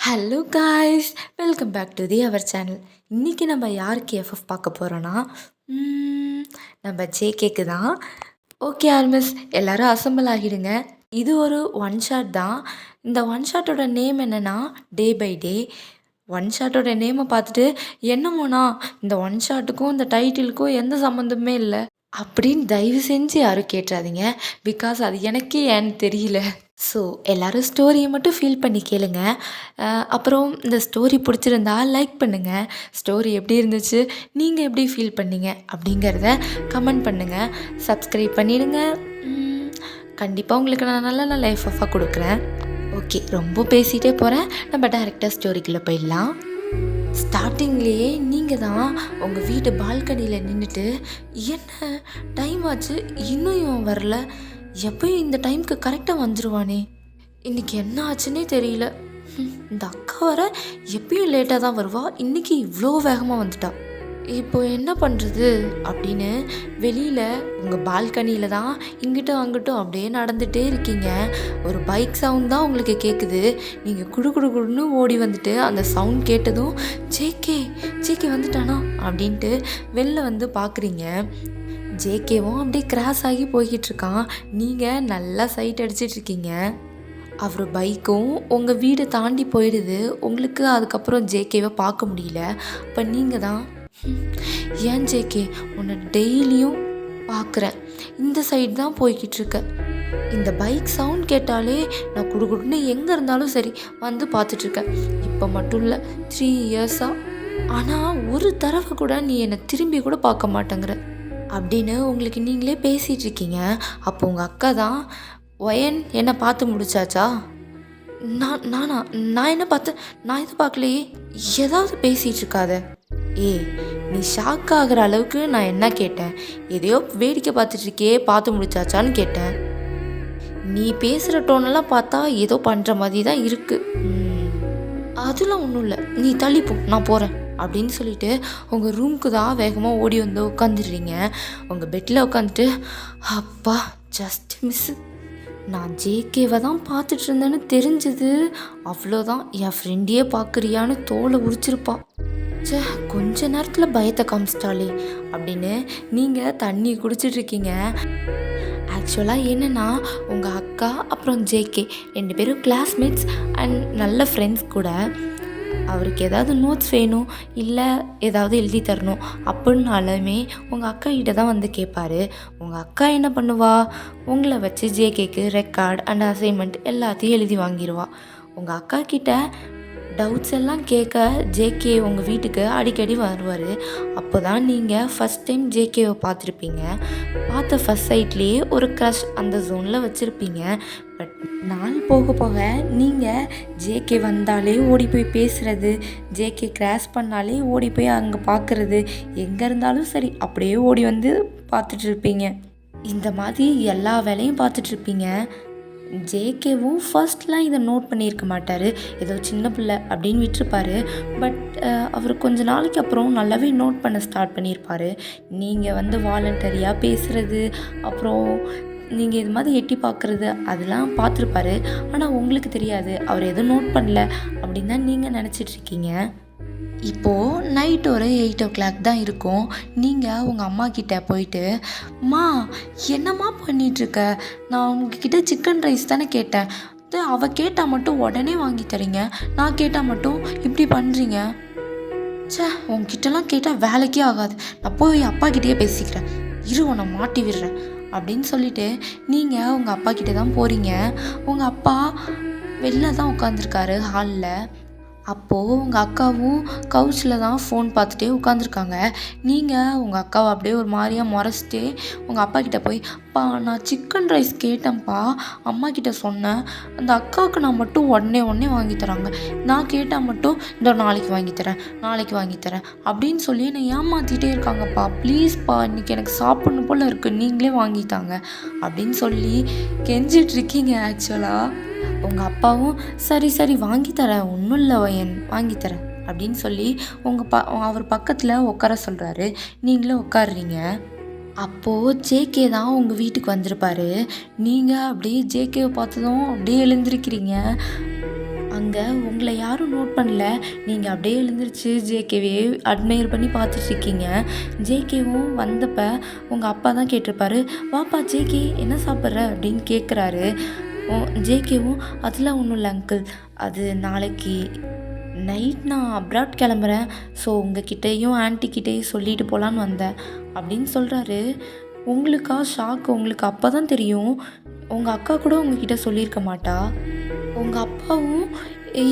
Hello guys, welcome back to our channel. இன்றைக்கி நம்ம யாருக்கு எஃப்எஃப் பார்க்க போகிறோன்னா நம்ம ஜேகேக்கு தான். ஓகே ஆல்மோஸ் எல்லோரும் அசம்பிள் ஆகிடுங்க. இது ஒரு ஒன் ஷாட் தான். இந்த ஒன் ஷாட்டோட நேம் என்னென்னா டே பை டே. ஒன் ஷாட்டோட நேமை பார்த்துட்டு என்னமோனா இந்த ஒன் ஷாட்டுக்கும் இந்த டைட்டிலுக்கும் எந்த சம்மந்தமே இல்லை அப்படின்னு தயவு செஞ்சு யாரும் கேட்டுறாதீங்க. பிகாஸ் அது எனக்கே ஏன்னு தெரியல. ஸோ எல்லோரும் ஸ்டோரியை மட்டும் ஃபீல் பண்ணி கேளுங்க. அப்புறம் இந்த ஸ்டோரி பிடிச்சிருந்தா லைக் பண்ணுங்கள். ஸ்டோரி எப்படி இருந்துச்சு, நீங்கள் எப்படி ஃபீல் பண்ணீங்க அப்படிங்கிறத கமெண்ட் பண்ணுங்கள். சப்ஸ்கிரைப் பண்ணிடுங்க. கண்டிப்பாக உங்களுக்கு நான் நல்ல லைஃபாக கொடுக்குறேன். ஓகே, ரொம்ப பேசிகிட்டே போகிறேன். நம்ம டைரெக்டாக ஸ்டோரிக்குள்ளே போயிடலாம். ஸ்டார்டிங்லேயே நீங்கள் தான் உங்கள் வீட்டு பால்கனியில் நின்றுட்டு என்ன டைம் ஆச்சு இன்னும் இவன் வரல, எப்பயும் இந்த டைமுக்கு கரெக்டாக வந்துடுவானே, இன்றைக்கி என்ன ஆச்சுன்னே தெரியல, இந்த அக்கா வர எப்பயும் லேட்டாக தான் வருவா, இன்றைக்கி இவ்வளோ வேகமாக வந்துட்டா, இப்போ என்ன பண்ணுறது அப்படின்னு வெளியில் உங்கள் பால்கனியில் தான் இங்கிட்டும் அங்கிட்டும் அப்படியே நடந்துகிட்டே இருக்கீங்க. ஒரு பைக் சவுண்ட் தான் உங்களுக்கு கேட்குது. நீங்கள் குடுன்னு ஓடி வந்துட்டு அந்த சவுண்ட் கேட்டதும் ஜேகே வந்துட்டானா அப்படின்ட்டு வெளில வந்து பார்க்குறீங்க. ஜேகேவும் அப்படியே கிராஸ் ஆகி போய்கிட்டு இருக்கான். நீங்கள் நல்லா சைட் அடிச்சிட்ருக்கீங்க. அவர் பைக்கும் உங்கள் வீடை தாண்டி போயிடுது. உங்களுக்கு அதுக்கப்புறம் ஜேகேவை பார்க்க முடியல. அப்போ நீங்கள் தான் ஏன் ஜேகே உன்னை டெய்லியும் பார்க்குறேன், இந்த சைடு தான் போய்கிட்டு இருக்க, இந்த பைக் சவுண்ட் கேட்டாலே நான் குடுன்னு எங்கே இருந்தாலும் சரி வந்து பார்த்துட்ருக்கேன். இப்போ மட்டும் இல்லை 3 இயர்ஸாக, ஆனால் ஒரு தடவை கூட நீ என்னை திரும்பி கூட பார்க்க மாட்டேங்கிற அப்படின்னு உங்களுக்கு நீங்களே பேசிகிட்டு இருக்கீங்க. அப்போ உங்கள் அக்கா தான் ஒயன் என்னை பார்த்து முடிச்சாச்சா, நான் என்ன பார்த்து, நான் எதுவும் பார்க்கலையே, ஏதாவது பேசிகிட்டு இருக்காத, நீ ஷாக் ஆகிற அளவுக்கு நான் என்ன கேட்டேன், எதையோ வேடிக்கை பார்த்துட்ருக்கே பார்த்து முடிச்சாச்சான்னு கேட்டேன். நீ பேசுகிற டோனெல்லாம் பார்த்தா ஏதோ பண்ணுற மாதிரி தான் இருக்குது. அதெல்லாம் ஒன்றும் இல்லை, நீ தள்ளிப்போ, நான் போகிறேன் அப்படின்னு சொல்லிட்டு உங்கள் ரூமுக்கு தான் வேகமாக ஓடி வந்து உட்காந்துடுறீங்க. உங்கள் பெட்டில் உட்காந்துட்டு அப்பா ஜஸ்ட் மிஸ்ஸு, நான் ஜேகேவை தான் பார்த்துட்டு இருந்தேன்னு தெரிஞ்சது, அவ்வளோதான், என் ஃப்ரெண்டையே பார்க்குறியான்னு தோலை உரிச்சிருப்பா, கொஞ்ச நேரத்தில் பயத்தை காமிச்சிட்டாளே அப்படின்னு நீங்கள் தண்ணி குடிச்சிட்ருக்கீங்க. ஆக்சுவலாக என்னென்னா உங்கள் அக்கா அப்புறம் ஜேகே 2 பேரும் கிளாஸ்மேட்ஸ் அண்ட் நல்ல ஃப்ரெண்ட்ஸ் கூட. அவருக்கு ஏதாவது நோட்ஸ் வேணும் இல்லை ஏதாவது எழுதி தரணும் அப்படின்னாலுமே உங்கள் அக்கா கிட்ட தான் வந்து கேட்பாரு. உங்கள் அக்கா என்ன பண்ணுவா, உங்களை வச்சு ஜேகேக்கு ரெக்கார்ட் அண்ட் அசைன்மெண்ட் எல்லாத்தையும் எழுதி வாங்கிடுவா. உங்கள் அக்கா கிட்ட டவுட்ஸ் எல்லாம் கேட்க ஜேகே உங்கள் வீட்டுக்கு அடிக்கடி வருவார். அப்போ தான் நீங்கள் ஃபஸ்ட் டைம் ஜேகேவை பார்த்துருப்பீங்க. பார்த்த ஃபஸ்ட் சைட்லேயே ஒரு க்ரஷ் அந்த ஜோனில் வச்சுருப்பீங்க. பட் நாள் போக போக நீங்கள் ஜேகே வந்தாலே ஓடி போய் பேசுகிறது, ஜேகே கிராஸ் பண்ணாலே ஓடி போய் அங்கே பார்க்குறது, எங்கே இருந்தாலும் சரி அப்படியே ஓடி வந்து பார்த்துட்ருப்பீங்க. இந்த மாதிரி எல்லா வேலையும் பார்த்துட்ருப்பீங்க. ஜேகேவும் ஃபர்ஸ்ட்லாம் இதை நோட் பண்ணியிருக்க மாட்டார், ஏதோ சின்ன பிள்ளை அப்படின்னு விட்டுருப்பார். பட் அவர் கொஞ்ச நாளைக்கு அப்புறம் நல்லாவே நோட் பண்ண ஸ்டார்ட் பண்ணியிருப்பார். நீங்கள் வந்து வாலண்டரியாக பேசுகிறது, அப்புறம் நீங்கள் இது மாதிரி எட்டி பார்க்குறது அதெல்லாம் பார்த்துருப்பாரு. ஆனால் உங்களுக்கு தெரியாது, அவர் எதுவும் நோட் பண்ணல அப்படின்னு தான் நீங்கள் நினச்சிட்ருக்கீங்க. இப்போது நைட் ஒரு 8 o'clock தான் இருக்கும். நீங்கள் உங்கள் அம்மா கிட்டே போயிட்டு, அம்மா என்னம்மா பண்ணிகிட்ருக்க, நான் உங்ககிட்ட சிக்கன் ரைஸ் தானே கேட்டேன், அவள் கேட்டால் மட்டும் உடனே வாங்கி தரீங்க, நான் கேட்டால் மட்டும் இப்படி பண்ணுறீங்க, உங்ககிட்டலாம் கேட்டால் வேலைக்கே ஆகாது, நான் போய் அப்பா கிட்டேயே பேசிக்கிறேன், இரு உன்னை மாட்டி விடுறேன் அப்படின்னு சொல்லிவிட்டு நீங்கள் உங்கள் அப்பா கிட்டே தான் போகிறீங்க. உங்கள் அப்பா வெளில தான் உட்காந்துருக்காரு ஹாலில். அப்போது உங்கள் அக்காவும் கவுச்சில் தான் ஃபோன் பார்த்துட்டே உட்காந்துருக்காங்க. நீங்கள் உங்கள் அக்காவை அப்படியே ஒரு மாதிரியாக முறைச்சிட்டே உங்கள் அப்பா கிட்டே போய், அப்பா நான் சிக்கன் ரைஸ் கேட்டேன்ப்பா, அம்மா கிட்டே சொன்னேன், அந்த அக்காவுக்கு நான் மட்டும் உடனே வாங்கி தராங்க, நான் கேட்டால் மட்டும் இந்த நாளைக்கு வாங்கித்தரேன் அப்படின்னு சொல்லி என்னை ஏமாற்றிட்டே இருக்காங்கப்பா, ப்ளீஸ்ப்பா இன்றைக்கி எனக்கு சாப்பிட்ணும் போல் இருக்குது, நீங்களே வாங்கித்தாங்க அப்படின்னு சொல்லி கெஞ்சிட்ருக்கீங்க. ஆக்சுவலாக உங்கள் அப்பாவும் சரி வாங்கித்தரேன், ஒன்றும் இல்லை வயன் வாங்கித்தரேன் அப்படின்னு சொல்லி அவர் பக்கத்தில் உட்கார சொல்கிறாரு. நீங்களும் உட்காடுறீங்க. அப்போது ஜேகே தான் உங்கள் வீட்டுக்கு வந்திருப்பாரு. நீங்கள் அப்படியே ஜேகேவை பார்த்ததும் அப்படியே எழுந்திருக்கிறீங்க. அங்கே உங்களை யாரும் நோட் பண்ணல. நீங்கள் அப்படியே எழுந்திரிச்சு ஜேகேவே அட்மையர் பண்ணி பார்த்துட்ருக்கீங்க. ஜேகேவும் வந்தப்போ உங்கள் அப்பா தான் கேட்டிருப்பாரு, வாப்பா ஜேகே என்ன சாப்பிட்ற அப்படின்னு கேட்குறாரு. ஜேகேவும் அதெல்லாம் ஒன்றும் இல்லை அங்கிள், அது நாளைக்கு நைட் நான் அப்ராட் கிளம்புறேன், ஸோ உங்ககிட்டேயும் ஆன்ட்டிக்கிட்டேயும் சொல்லிட்டு போகலான்னு வந்தேன் அப்படின்னு சொல்கிறாரு. உங்களுக்கா ஷாக். உங்களுக்கு அப்போ தான் தெரியும், உங்கள் அக்கா கூட உங்ககிட்ட சொல்லியிருக்க மாட்டா. உங்கள் அப்பாவும்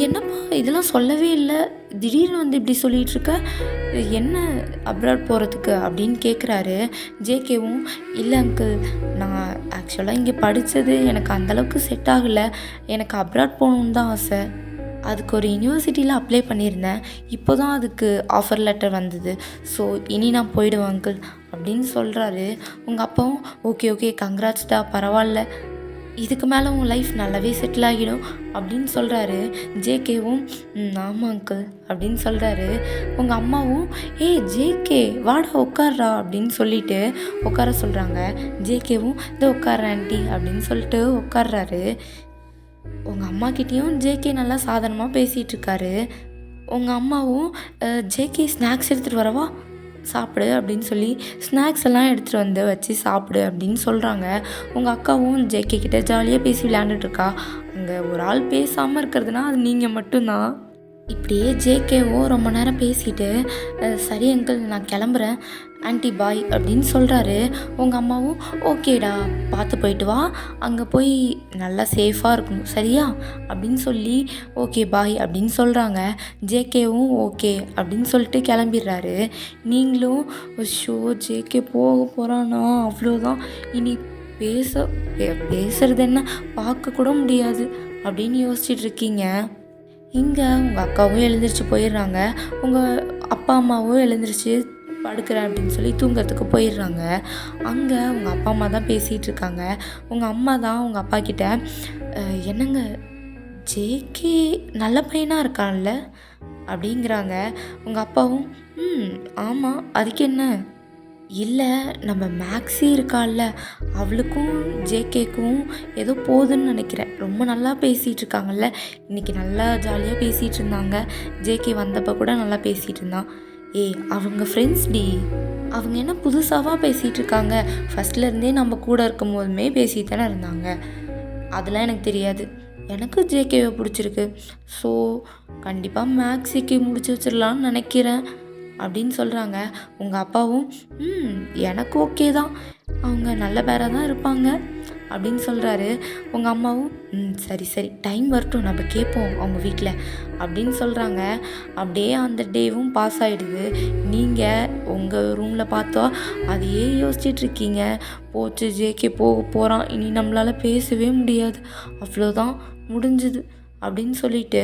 என்னப்பா இதெல்லாம் சொல்லவே இல்லை, திடீர்னு வந்து இப்படி சொல்லிகிட்ருக்க, என்ன அப்ராட் போகிறதுக்கு அப்படின்னு கேட்குறாரு. ஜேகேவும் இல்லை அங்கிள், நான் ஆக்சுவலாக இங்கே படித்தது எனக்கு அந்தளவுக்கு செட் ஆகலை, எனக்கு அப்ராட் போகணுன்னு தான் ஆசை. அதுக்கு ஒரு யூனிவர்சிட்டியில் அப்ளை பண்ணியிருந்தேன், இப்போ தான் அதுக்கு ஆஃபர் லெட்டர் வந்தது, ஸோ இனி நான் போயிடுவேன் அங்கிள் அப்படின்னு சொல்கிறாரு. உங்கள் அப்பாவும் ஓகே கங்க்ராட்ஸ்டா, பரவாயில்ல, இதுக்கு மேலே உன் லைஃப் நல்லாவே செட்டில் ஆகிடும் அப்படின்னு சொல்கிறாரு. ஜேகேவும் ஆமாம் அங்கிள் அப்படின்னு சொல்கிறாரு. உங்கள் அம்மாவும் ஜேகே வாடா உட்கார்றா அப்படின்னு சொல்லிட்டு உட்கார சொல்கிறாங்க. ஜேகேவும் இந்த உட்கார ஆண்டி அப்படின்னு சொல்லிட்டு உட்கார்றாரு. உங்கள் அம்மாக்கிட்டேயும் ஜேகே நல்லா சாதாரணமாக பேசிகிட்ருக்காரு. உங்கள் அம்மாவும் ஜேகே ஸ்நாக்ஸ் எடுத்துகிட்டு வரவா, சாப்பிடு அப்படின்னு சொல்லி ஸ்நாக்ஸ் எல்லாம் எடுத்துகிட்டு வந்து வச்சு சாப்பிடு அப்படின்னு சொல்கிறாங்க. உங்கள் அக்காவும் ஜேகே கிட்டே ஜாலியாக பேசி விளையாண்டுட்ருக்கா. அங்கே ஒரு ஆள் பேசாமல் இருக்கிறதுனா அது நீங்கள் மட்டும்தான். இப்படியே ஜேகேவும் ரொம்ப நேரம் பேசிட்டு சரி அங்கிள் நான் கிளம்புறேன் ஆன்ட்டி பாய் அப்படின்னு சொல்கிறாரு. உங்கள் அம்மாவும் ஓகேடா பார்த்து போயிட்டு வா, அங்கே போய் நல்லா சேஃபாக இருக்கணும் சரியா அப்படின்னு சொல்லி ஓகே பாய் அப்படின்னு சொல்கிறாங்க. ஜேகேவும் ஓகே அப்படின்னு சொல்லிட்டு கிளம்பிடுறாரு. நீங்களும் ஷோ ஜேகே போக போகிறானா, அவ்வளோதான், இனி பேசுறது என்ன பார்க்க கூட முடியாது அப்படின்னு யோசிச்சுட்ருக்கீங்க. இங்கே உங்கள் அக்காவும் எழுந்திரிச்சு போயிடுறாங்க. உங்கள் அப்பா அம்மாவும் எழுந்திரிச்சு படுக்கிறேன் அப்படின்னு சொல்லி தூங்கிறதுக்கு போயிடுறாங்க. அங்கே உங்கள் அப்பா அம்மா தான் பேசிகிட்டு இருக்காங்க. உங்கள் அம்மா தான் உங்கள் அப்பா கிட்ட என்னங்க ஜேகே நல்ல பையனாக இருக்கான்ல அப்படிங்கிறாங்க. உங்கள் அப்பாவும் ஆமாம் அதுக்கு என்ன, இல்லை நம்ம மேக்ஸி இருக்காள்ல அவளுக்கும் ஜேகேக்கும் ஏதோ போகுதுன்னு நினைக்கிறேன், ரொம்ப நல்லா பேசிகிட்டு இருக்காங்கல்ல, இன்றைக்கி நல்லா ஜாலியாக பேசிகிட்டு இருந்தாங்க, ஜேகே வந்தப்போ கூட நல்லா பேசிகிட்டு இருந்தான். அவங்க ஃப்ரெண்ட்ஸ் டி, அவங்க என்ன புதுசாக பேசிகிட்டு இருக்காங்க, ஃபஸ்ட்லேருந்தே நம்ம கூட இருக்கும் போதுமே பேசிட்டு தானே இருந்தாங்க, அதெல்லாம் எனக்கு தெரியாது, எனக்கு ஜேகேவை பிடிச்சிருக்கு, ஸோ கண்டிப்பாக மேக்ஸிக்கு முடிச்சு வச்சிடலான்னு நினைக்கிறேன் அப்படின்னு சொல்கிறாங்க. உங்கள் அப்பாவும் எனக்கு ஓகே தான், அவங்க நல்ல பேராக தான் இருப்பாங்க அப்படின்னு சொல்கிறாரு. உங்கள் அம்மாவும் சரி டைம் வரட்டும் நம்ம கேட்போம் அவங்க வீட்டில் அப்படின்னு சொல்கிறாங்க. அப்படியே அந்த டேவும் பாஸ் ஆகிடுது. நீங்கள் உங்கள் ரூமில் பார்த்தா அதையே யோசிச்சிட்ருக்கீங்க. போச்சு ஜேகே போக போகிறான், இனி நம்மளால் பேசவே முடியாது, அவ்வளோதான் முடிஞ்சுது அப்படின்னு சொல்லிட்டு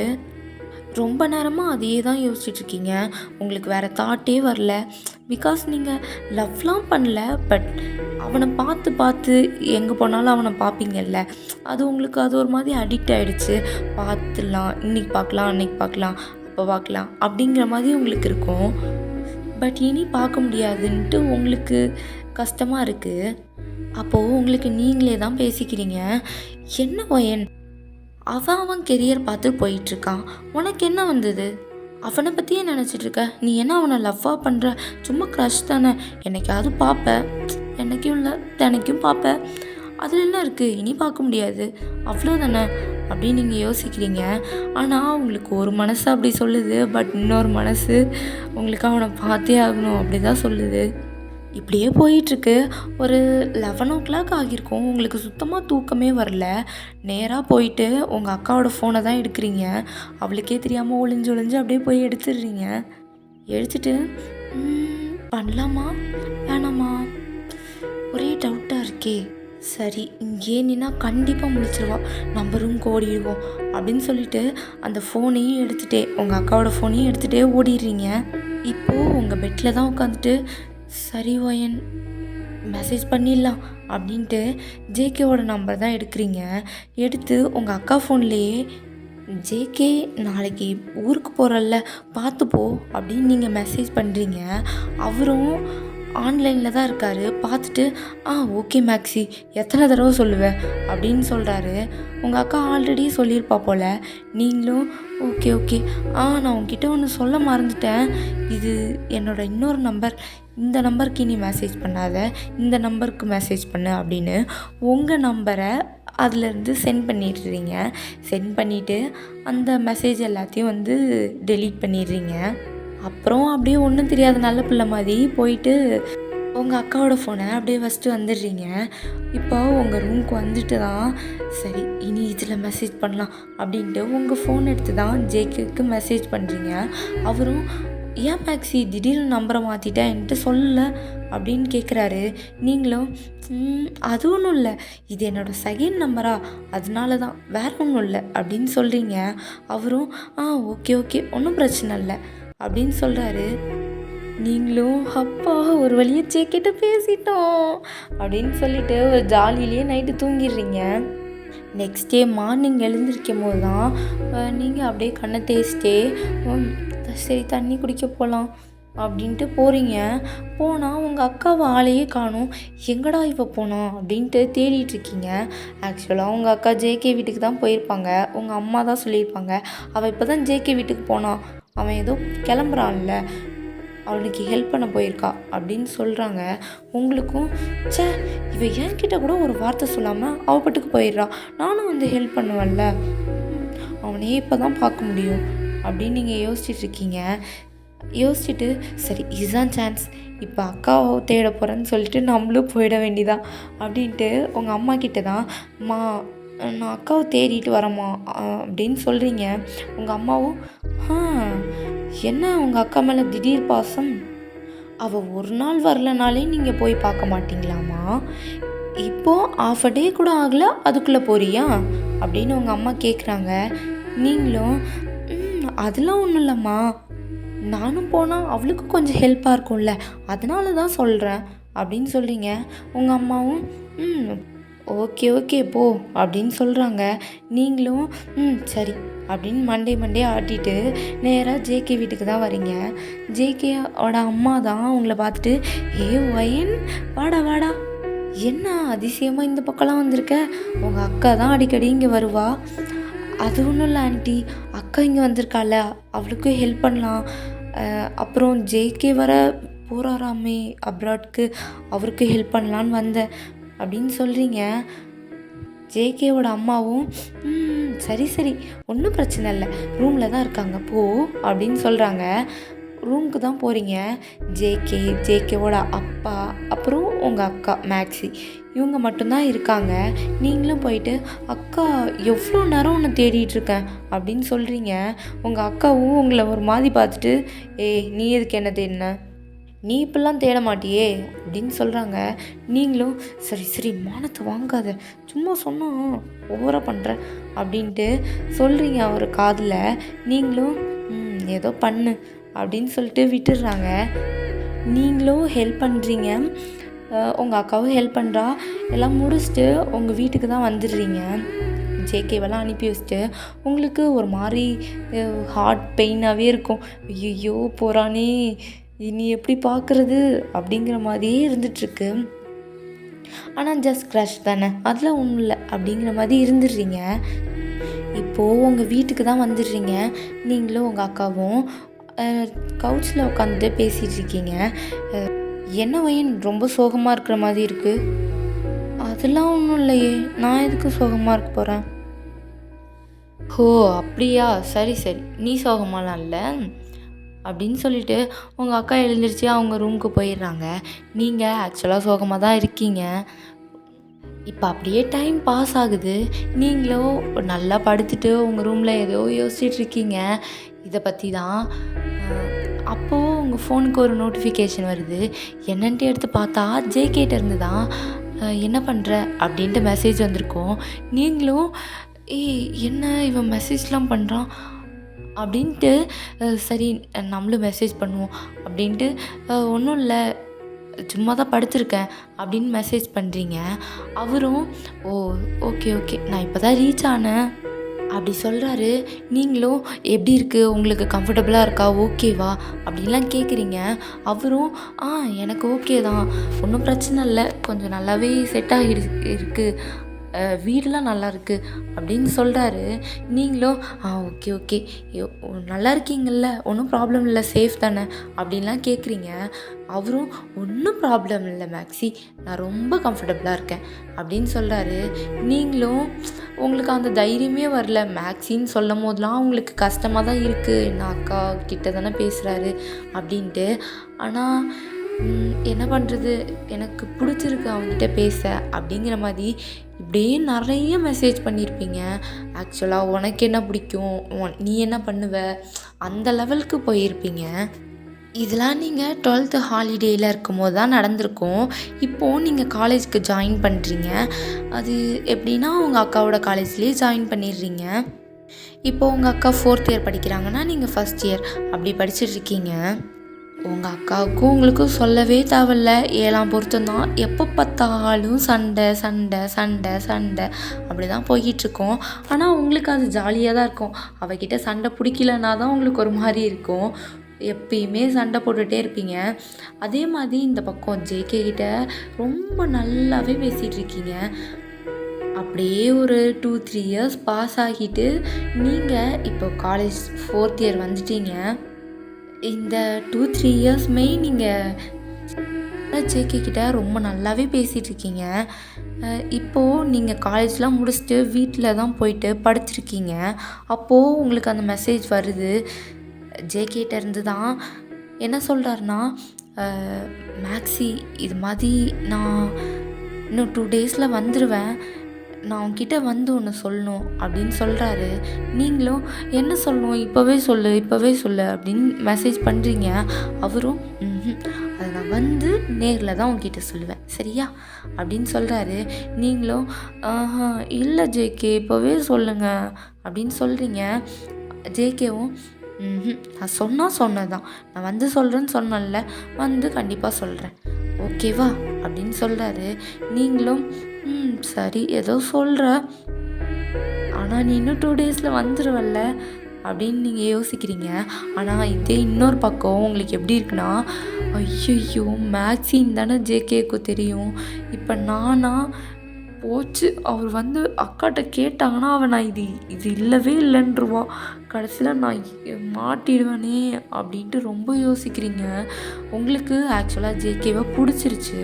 ரொம்ப நேரமாக அதையே தான் யோசிச்சுட்ருக்கீங்க. உங்களுக்கு வேறு தாட்டே வரல. பிகாஸ் நீங்கள் லவ்லாம் பண்ணல, பட் அவனை பார்த்து எங்கே போனாலும் அவனை பார்ப்பீங்கல்ல, அது உங்களுக்கு அது ஒரு மாதிரி அடிக்ட் ஆகிடுச்சு. பார்த்துடலாம், இன்றைக்கி பார்க்கலாம், அன்றைக்கி பார்க்கலாம், அப்போ பார்க்கலாம் அப்படிங்கிற மாதிரி உங்களுக்கு இருக்கும். பட் இனி பார்க்க முடியாதுன்ட்டு உங்களுக்கு கஷ்டமாக இருக்குது. அப்போது உங்களுக்கு நீங்களே தான் பேசிக்கிறீங்க. என்ன பையன் அவன் கெரியர் பார்த்து போயிட்டுருக்கான், உனக்கு என்ன வந்தது, அவனை பற்றியே நினச்சிட்ருக்க, நீ என்ன அவனை லவ்வாக பண்ணுற, சும்மா க்ரஷ் தானே, என்னைக்காவது பார்ப்பேன், என்னைக்கும் இல்லை தினைக்கும் பார்ப்பேன், அதில் என்ன இருக்குது, இனி பார்க்க முடியாது அவ்வளோதானே அப்படின்னு நீங்கள் யோசிக்கிறீங்க. ஆனால் உங்களுக்கு ஒரு மனசு அப்படி சொல்லுது, பட் இன்னொரு மனசு உங்களுக்கு அவனை பார்த்தே ஆகணும் அப்படி தான் சொல்லுது. இப்படியே போயிட்டுருக்கு. ஒரு 11 ஆகியிருக்கும். உங்களுக்கு சுத்தமாக தூக்கமே வரல. நேராக போயிட்டு உங்கள் அக்காவோட ஃபோனை தான் எடுக்கிறீங்க. அவளுக்கே தெரியாமல் ஒளிஞ்சு அப்படியே போய் எடுத்துடுறீங்க. எடுத்துட்டு பண்ணலாமா வேணாமா ஒரே டவுட்டாக இருக்கே, சரி இங்கே நின்னா கண்டிப்பாக முடிச்சிருவா, நம்ம ரூம்க்கு ஓடிடுவோம் அப்படின்னு சொல்லிட்டு அந்த ஃபோனையும் எடுத்துகிட்டே உங்கள் அக்காவோட ஃபோனையும் எடுத்துகிட்டே ஓடிடுறீங்க. இப்போது உங்கள் பெட்டில் தான் உட்காந்துட்டு சரி வயன் மெசேஜ் பண்ணிடலாம் அப்படின்ட்டு ஜேகேவோட நம்பர் தான் எடுக்கிறீங்க. எடுத்து உங்கள் அக்கா ஃபோன்லேயே ஜேகே நாளைக்கு ஊருக்கு போகிறல்ல பார்த்துப்போ அப்படின்னு நீங்கள் மெசேஜ் பண்ணுறீங்க. அவரும் ஆன்லைனில் தான் இருக்கார். பார்த்துட்டு ஓகே மேக்ஸி, எத்தனை தடவை சொல்லுவேன் அப்படின்னு சொல்கிறாரு. உங்கள் அக்கா ஆல்ரெடி சொல்லியிருப்பா போல். நீங்களும் ஓகே ஓகே நான் உங்ககிட்ட ஒன்று சொல்ல மறந்துட்டேன், இது என்னோடய இன்னொரு நம்பர், இந்த நம்பருக்கு நீ மெசேஜ் பண்ணாத, இந்த நம்பருக்கு மெசேஜ் பண்ணு அப்படின்னு உங்கள் நம்பரை அதுலேருந்து சென்ட் பண்ணிடுறீங்க. சென்ட் பண்ணிவிட்டு அந்த மெசேஜ் எல்லாத்தையும் வந்து டெலீட் பண்ணிடுறீங்க. அப்புறம் அப்படியே ஒன்றும் தெரியாத நல்ல பிள்ளை மாதிரி போயிட்டு உங்கள் அக்காவோட ஃபோனை அப்படியே ஃபஸ்ட்டு வந்துடுறீங்க. இப்போ உங்கள் ரூமுக்கு வந்துட்டு தான் சரி இனி இதில் மெசேஜ் பண்ணலாம் அப்படின்ட்டு உங்கள் ஃபோன் எடுத்து தான் ஜேகேக்கு மெசேஜ் பண்ணுறீங்க. அவரும் ஏன் மேக்ஸி திடீர்னு நம்பரை மாற்றிட்டேன் என்கிட்ட சொல்லலை அப்படின்னு கேட்குறாரு. நீங்களும் அது ஒன்றும் இல்லை, இது என்னோடய செகண்ட் நம்பரா, அதனால தான், வேற ஒன்றும் இல்லை அப்படின்னு சொல்கிறீங்க. அவரும் ஓகே ஓகே ஒன்றும் பிரச்சனை இல்லை அப்படின்னு சொல்கிறாரு. நீங்களும் அப்பா ஒரு வழியை ஜேக்கிட்ட பேசிட்டோம் அப்படின்னு சொல்லிட்டு ஒரு ஜாலியிலேயே நைட்டு தூங்கிடுறீங்க. நெக்ஸ்ட் டே மார்னிங் எழுந்திருக்கும் போது தான் நீங்கள் அப்படியே கண்ணை தேய்ச்சிட்டே சரி தண்ணி குடிக்க போகலாம் அப்படின்ட்டு போகிறீங்க. போனால் உங்கள் அக்காவை ஆளையே காணும். எங்கடா இவ போனோம் அப்படின்ட்டு தேடிட்டுருக்கீங்க. ஆக்சுவலாக உங்கள் அக்கா ஜேகே வீட்டுக்கு தான் போயிருப்பாங்க. உங்கள் அம்மா தான் சொல்லியிருப்பாங்க, அவள் இப்போ தான் ஜேகே வீட்டுக்கு போனான், அவன் ஏதோ கிளம்புறான்ல, அவனுக்கு ஹெல்ப் பண்ண போயிருக்கா அப்படின்னு சொல்கிறாங்க. உங்களுக்கும் இவ என்கிட்ட கூட ஒரு வார்த்தை சொல்லாமல் அவள் பாட்டுக்கு போயிடுறா, நானும் வந்து ஹெல்ப் பண்ணுவேன்ல, அவனையே இப்போ தான் பார்க்க முடியும் அப்படின்னு நீங்கள் யோசிச்சுட்ருக்கீங்க. யோசிச்சுட்டு சரி இதுதான் சான்ஸ், இப்போ அக்காவை தேட போகிறேன்னு சொல்லிட்டு நம்மளும் போயிட வேண்டியதான் அப்படின்ட்டு உங்கள் அம்மா கிட்ட தான் நான் அக்காவை தேடிட்டு வரேம்மா அப்படின்னு சொல்கிறீங்க. உங்கள் அம்மாவும் என்ன உங்கள் அக்கா மேலே திடீர் பாசம், அவள் ஒரு நாள் வரலனாலே நீங்கள் போய் பார்க்க மாட்டிங்களாம்மா, இப்போது ஆஃப் அ டே கூட ஆகலை அதுக்குள்ளே போறியா அப்படின்னு உங்கள் அம்மா கேட்குறாங்க. நீங்களும் அதெல்லாம் ஒன்றும் இல்லைம்மா, நானும் போனால் அவளுக்கு கொஞ்சம் ஹெல்ப்பாக இருக்கும்ல, அதனால தான் சொல்கிறேன் அப்படின்னு சொல்கிறீங்க. உங்கள் அம்மாவும் ஓகே ஓகே போ அப்படின்னு சொல்கிறாங்க. நீங்களும் சரி அப்படின்னு மண்டே ஆட்டிட்டு நேராக ஜேகே வீட்டுக்கு தான் வரீங்க. ஜேகேவோட அம்மா தான் உங்களை பார்த்துட்டு வயன் வாடா வாடா, என்ன அதிசயமாக இந்த பக்கம்லாம் வந்திருக்க, உங்கள் அக்கா தான் அடிக்கடி இங்கே வருவா. அது ஒன்றும் இல்லை ஆண்டி, அக்கா இங்கே வந்திருக்கால அவளுக்கும் ஹெல்ப் பண்ணலாம், அப்புறம் ஜேகே வர போகிறாராமே அப்ராட்க்கு, அவருக்கு ஹெல்ப் பண்ணலான்னு வந்தேன் அப்படின்னு சொல்கிறீங்க. ஜேகேவோட அம்மாவும் சரி ஒன்றும் பிரச்சனை இல்லை, ரூமில் தான் இருக்காங்க போ அப்படின்னு சொல்கிறாங்க. ரூமுக்கு தான் போகிறீங்க. ஜேகேவோட அப்பா அப்புறம் உங்கள் அக்கா மேக்ஸி இவங்க மட்டும்தான் இருக்காங்க. நீங்களும் போயிட்டு அக்கா எவ்வளோ நேரம் உன்னை தேடிட்டுருக்கேன் அப்படின்னு சொல்கிறீங்க. உங்கள் அக்காவும் உங்களை ஒரு மாதிரி பார்த்துட்டு நீ எதுக்கு என்ன தேடின, நீ இப்படிலாம் தேட மாட்டியே அப்படின்னு சொல்கிறாங்க. நீங்களும் சரி மானத்தை வாங்காத, சும்மா சொன்னால் ஓவராக பண்ணுற அப்படின்ட்டு சொல்கிறீங்க அவர் காதில். நீங்களும் ஏதோ பண்ணு அப்படின்னு சொல்லிட்டு விட்டுடுறாங்க. நீங்களும் ஹெல்ப் பண்ணுறீங்க, உங்கள் அக்காவும் ஹெல்ப் பண்ணுறா. எல்லாம் முடிச்சுட்டு உங்கள் வீட்டுக்கு தான் வந்துடுறீங்க. ஜேகேவெல்லாம் அனுப்பி வச்சுட்டு உங்களுக்கு ஒரு மாதிரி ஹார்ட் பெயினாகவே இருக்கும். ஐயோ போகிறானே, இனி எப்படி பார்க்குறது அப்படிங்கிற மாதிரியே இருந்துகிட்ருக்கு. ஆனால் ஜஸ்ட் க்ரஷ் தானே, அதில் ஒன்றும் இல்லை அப்படிங்கிற மாதிரி இருந்துடுறீங்க. இப்போது உங்கள் வீட்டுக்கு தான் வந்துடுறீங்க. நீங்களும் உங்கள் அக்காவும் கவுச்சில் உட்காந்துட்டு பேசிகிட்டு இருக்கீங்க. என்ன வயன் ரொம்ப சோகமாக இருக்கிற மாதிரி இருக்குது. அதெல்லாம் ஒன்றும் இல்லையே, நான் எதுக்கு சோகமாக இருக்க போகிறேன். ஓ அப்படியா, சரி நீ சோகமாலாம் இல்லை அப்படின்னு சொல்லிட்டு உங்கள் அக்கா எழுந்திரிச்சு அவங்க ரூமுக்கு போயிடுறாங்க. நீங்கள் ஆக்சுவலாக சோகமாக தான் இருக்கீங்க. இப்போ அப்படியே டைம் பாஸ் ஆகுது. நீங்களும் நல்லா படுத்துட்டு உங்கள் ரூமில் ஏதோ யோசிச்சுட்ருக்கீங்க இதை பற்றி தான். அப்போது உங்கள் ஃபோனுக்கு ஒரு நோட்டிஃபிகேஷன் வருது. என்னன்ட்டு எடுத்து பார்த்தா ஜேகேட்ட இருந்து தான் என்ன பண்ணுற அப்படின்ட்டு மெசேஜ் வந்திருக்கோம். நீங்களும் என்ன இவன் மெசேஜ்லாம் பண்ணுறான் அப்படின்ட்டு சரி நம்மளும் மெசேஜ் பண்ணுவோம் அப்படின்ட்டு ஒன்றும் இல்லை சும்மா தான் படுத்திருக்கேன் அப்படின்னு மெசேஜ் பண்ணுறீங்க. அவரும் ஓகே நான் இப்போ தான் ரீச் ஆனேன் அப்படி சொல்கிறாரு. நீங்களும் எப்படி இருக்குது, உங்களுக்கு கம்ஃபர்டபுளாக இருக்கா, ஓகேவா அப்படின்லாம் கேட்குறீங்க. அவரும் எனக்கு ஓகே தான், ஒன்றும் பிரச்சனை இல்லை, கொஞ்சம் நல்லாவே செட் ஆகி இருக்குது, வீடெலாம் நல்லா இருக்குது அப்படின்னு சொல்கிறாரு. நீங்களும் ஓகே ஓகே, நல்லா இருக்கீங்கள்ல, ஒன்றும் ப்ராப்ளம் இல்லை, சேஃப் தானே அப்படின்லாம் கேட்குறீங்க. அவரும் ஒன்றும் ப்ராப்ளம் இல்லை மேக்ஸி, நான் ரொம்ப கம்ஃபர்டபுளாக இருக்கேன் அப்படின்னு சொல்கிறாரு. நீங்களும் உங்களுக்கு அந்த தைரியமே வரல, மேக்ஸின்னு சொல்லும் போதெல்லாம் உங்களுக்கு கஷ்டமாக தான் இருக்குது, என்ன அக்கா கிட்ட தானே பேசுகிறாரு அப்படின்ட்டு. ஆனால் என்ன பண்ணுறது, எனக்கு பிடிச்சிருக்கு அவங்ககிட்ட பேச அப்படிங்கிற மாதிரி இப்படியே நிறைய மெசேஜ் பண்ணியிருப்பீங்க. ஆக்சுவலாக உனக்கு என்ன பிடிக்கும், நீ என்ன பண்ணுவ, அந்த லெவலுக்கு போயிருப்பீங்க. இதெல்லாம் நீங்கள் 12th ஹாலிடேயில் இருக்கும்போது தான் நடந்திருக்கும். இப்போது நீங்கள் காலேஜுக்கு ஜாயின் பண்ணுறீங்க. அது எப்படின்னா உங்கள் அக்காவோட காலேஜ்லேயே ஜாயின் பண்ணிடுறீங்க. இப்போது உங்கள் அக்கா 4th இயர் படிக்கிறாங்கன்னா நீங்கள் 1st இயர் அப்படி படிச்சுட்ருக்கீங்க. உங்கள் அக்காவுக்கும் உங்களுக்கும் சொல்லவே தேவையில்ல, 7ஆம் பொருத்தம் தான். எப்போ பார்த்தாலும் சண்டை சண்டை சண்டை சண்டை அப்படி தான் போய்கிட்ருக்கோம். ஆனால் உங்களுக்கு அது ஜாலியாக தான் இருக்கும். அவகிட்ட சண்டை பிடிக்கலன்னா தான் உங்களுக்கு ஒரு மாதிரி இருக்கும். எப்பயுமே சண்டை போட்டுகிட்டே இருப்பீங்க. அதே மாதிரி இந்த பக்கம் ஜேகே கிட்ட ரொம்ப நல்லாவே பேசிகிட்டு இருக்கீங்க. அப்படியே ஒரு 2-3 இயர்ஸ் பாஸ் ஆகிட்டு நீங்கள் இப்போ காலேஜ் 4th இயர் வந்துட்டீங்க. இந்த 2-3 இயர்ஸுமே நீங்கள் ஜேகே கிட்ட ரொம்ப நல்லாவே பேசிகிட்டு இருக்கீங்க. இப்போது நீங்கள் காலேஜ்லாம் முடிச்சுட்டு வீட்டில் தான் போயிட்டு படுத்துருக்கீங்க. அப்போது உங்களுக்கு அந்த மெசேஜ் வருது ஜேகேட்ட இருந்து தான். என்ன சொல்கிறாருன்னா, மேக்ஸி இது மாதிரி நான் இன்னும் 2 டேஸில் வந்துடுவேன், நான் உன்கிட்ட வந்து ஒன்று சொல்லணும் அப்படின்னு சொல்கிறாரு. நீங்களும் என்ன சொல்லணும், இப்போவே சொல்லு அப்படின்னு மெசேஜ் பண்ணுறீங்க. அவரும் அதை நான் வந்து நேரில் தான் உன்கிட்ட சொல்லுவேன், சரியா அப்படின்னு சொல்கிறாரு. நீங்களும் இல்லை ஜேகே இப்போவே சொல்லுங்க அப்படின்னு சொல்கிறீங்க. ஜேகேவும் நான் சொன்னதான், நான் வந்து சொல்கிறேன்னு சொன்னேன்ல, வந்து கண்டிப்பாக சொல்கிறேன், ஓகேவா அப்படின்னு சொல்கிறாரு. நீங்களும் சரி ஏதோ சொல்கிற, ஆனால் நீ இன்னும் 2 டேஸில் வந்துடுவல்ல அப்படின்னு நீங்கள் யோசிக்கிறீங்க. ஆனால் இதே இன்னொரு பக்கம் உங்களுக்கு எப்படி இருக்குன்னா, ஐயோ மேக்ஸின்னு தானே ஜேகேக்கு தெரியும், இப்போ நானா போச்சு, அவர் வந்து அக்காட்ட கேட்டாங்கன்னா அவன் நான் இது இல்லவே இல்லைன்றுவா, கடைசியில் நான் மாட்டிடுவேனே அப்படின்ட்டு ரொம்ப யோசிக்கிறீங்க. உங்களுக்கு ஆக்சுவலாக ஜேகேவை பிடிச்சிருச்சு,